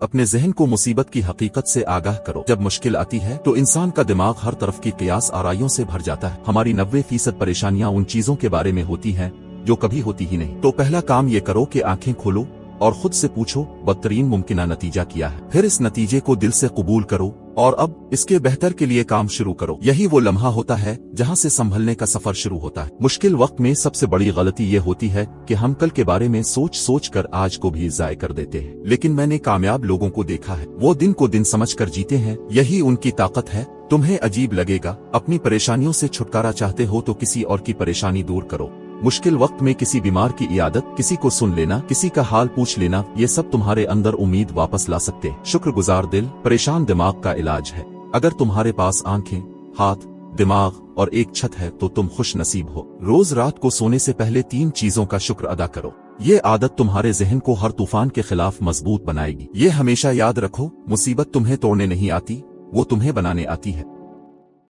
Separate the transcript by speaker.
Speaker 1: अपने जहन को मुसीबत की हकीकत से आगाह करो। जब मुश्किल आती है तो इंसान का दिमाग हर तरफ की कियास आराइयों से भर जाता है। हमारी 90% परेशानियां उन चीजों के बारे में होती हैं जो कभी होती ही नहीं। तो पहला काम ये करो कि आंखें खोलो और खुद से पूछो बदतरीन मुमकिना नतीजा क्या है। फिर इस नतीजे को दिल से कबूल करो और अब इसके बेहतर के लिए काम शुरू करो। यही वो लम्हा होता है जहां से संभलने का सफर शुरू होता है। मुश्किल वक्त में सबसे बड़ी गलती ये होती है कि हम कल के बारे में सोच सोच कर आज को भी ज़ाय कर देते हैं। लेकिन मैंने कामयाब लोगों को देखा है, वो दिन को दिन समझकर जीते हैं। यही उनकी ताकत है। तुम्हें अजीब लगेगा, अपनी परेशानियों से छुटकारा चाहते हो तो किसी और की परेशानी दूर करो। मुश्किल वक्त में किसी बीमार की इयादत, किसी को सुन लेना, किसी का हाल पूछ लेना, ये सब तुम्हारे अंदर उम्मीद वापस ला सकते हैं। शुक्रगुजार दिल परेशान दिमाग का इलाज है। अगर तुम्हारे पास आंखें, हाथ, दिमाग और एक छत है तो तुम खुश नसीब हो। रोज रात को सोने से पहले 3 चीजों का शुक्र अदा करो। ये आदत तुम्हारे जहन को हर तूफान के खिलाफ मजबूत बनाएगी। ये हमेशा याद रखो, मुसीबत तुम्हें तोड़ने नहीं आती, वो तुम्हें बनाने आती है।